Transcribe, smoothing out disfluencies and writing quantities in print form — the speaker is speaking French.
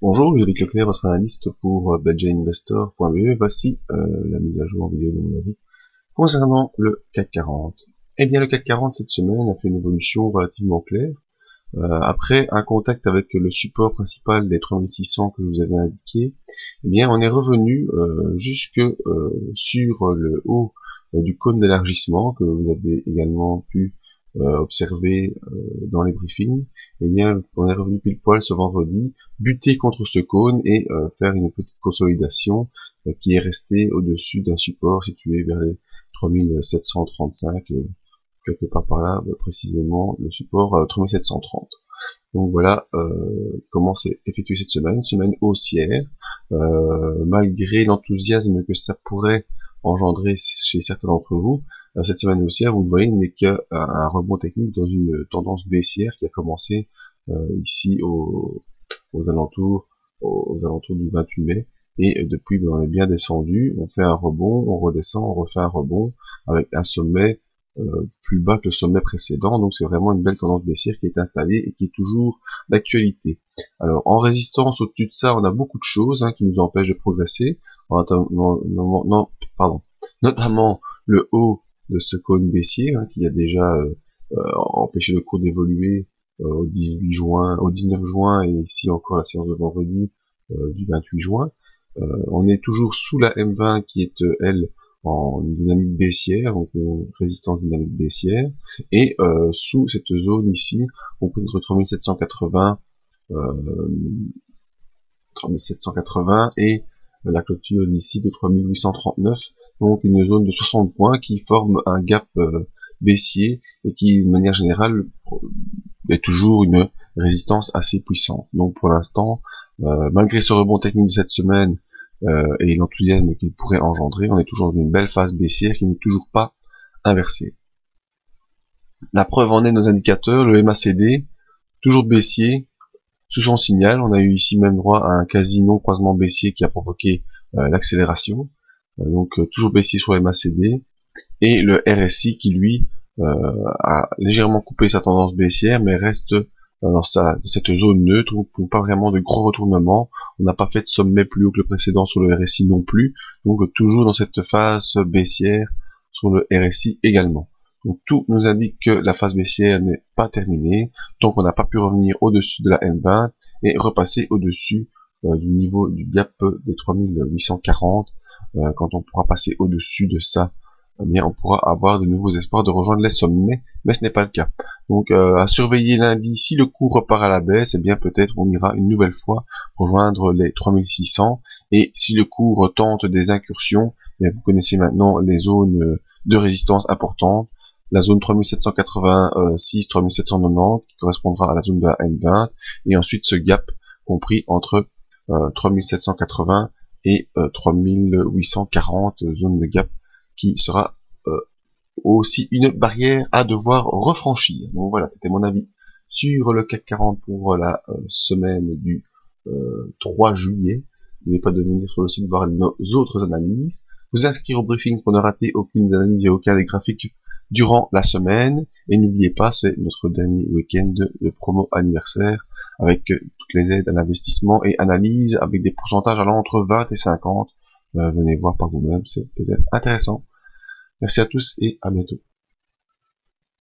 Bonjour, Ludovic Leclerc, votre analyste pour budgetinvestor.be. Voici la mise à jour en vidéo de mon avis concernant le CAC 40. Eh bien, le CAC 40 cette semaine a fait une évolution relativement claire. Après un contact avec le support principal des 3600 que je vous avais indiqué, eh bien, on est revenu jusque sur le haut du cône d'élargissement que vous avez également pu observer dans les briefings. Eh bien, on est revenu pile poil ce vendredi, buter contre ce cône et faire une petite consolidation qui est restée au-dessus d'un support situé vers les 3735, quelque part par là, précisément le support 3730. Donc voilà comment c'est effectué cette semaine haussière, malgré l'enthousiasme que ça pourrait engendrer chez certains d'entre vous. Cette semaine haussière, vous le voyez, n'est qu'un rebond technique dans une tendance baissière qui a commencé ici aux alentours du 28 mai. Et depuis, on est bien descendu, on fait un rebond, on redescend, on refait un rebond, avec un sommet plus bas que le sommet précédent. Donc c'est vraiment une belle tendance baissière qui est installée et qui est toujours d'actualité. Alors en résistance au-dessus de ça, on a beaucoup de choses qui nous empêchent de progresser, notamment le haut de ce cône baissier qui a déjà empêché le cours d'évoluer au 18 juin, au 19 juin, et ici encore la séance de vendredi du 28 juin. On est toujours sous la M20 qui est elle en dynamique baissière, donc une résistance dynamique baissière, et sous cette zone ici, on peut entre 3780 et la clôture d'ici de 3839, donc une zone de 60 points qui forme un gap baissier et qui, de manière générale, est toujours une résistance assez puissante. Donc pour l'instant, malgré ce rebond technique de cette semaine et l'enthousiasme qu'il pourrait engendrer, on est toujours dans une belle phase baissière qui n'est toujours pas inversée. La preuve en est nos indicateurs, le MACD, toujours baissier, sous son signal. On a eu ici même droit à un quasi non croisement baissier qui a provoqué l'accélération, donc toujours baissier sur le MACD, et le RSI qui lui a légèrement coupé sa tendance baissière, mais reste dans cette zone neutre, où pas vraiment de gros retournements. On n'a pas fait de sommet plus haut que le précédent sur le RSI non plus, donc toujours dans cette phase baissière sur le RSI également. Donc tout nous indique que la phase baissière n'est pas terminée, tant qu'on n'a pas pu revenir au-dessus de la M20 et repasser au-dessus du niveau du gap des 3840. Quand on pourra passer au-dessus de ça, eh bien on pourra avoir de nouveaux espoirs de rejoindre les sommets, mais ce n'est pas le cas. Donc à surveiller lundi, si le cours repart à la baisse, eh bien peut-être on ira une nouvelle fois rejoindre les 3600, et si le cours tente des incursions, eh bien, vous connaissez maintenant les zones de résistance importantes, la zone 3786, 3790 qui correspondra à la zone de la M20, et ensuite ce gap compris entre 3780 et 3840, zone de gap qui sera aussi une barrière à devoir refranchir. Donc voilà, c'était mon avis sur le CAC 40 pour la semaine du 3 juillet. N'oubliez pas de venir sur le site voir nos autres analyses, vous inscrire au briefing pour ne rater aucune analyse et aucun des graphiques durant la semaine, et n'oubliez pas, c'est notre dernier week-end de promo anniversaire avec toutes les aides à l'investissement et analyse avec des pourcentages allant entre 20 et 50. Venez voir par vous-même, c'est peut-être intéressant. Merci à tous et à bientôt.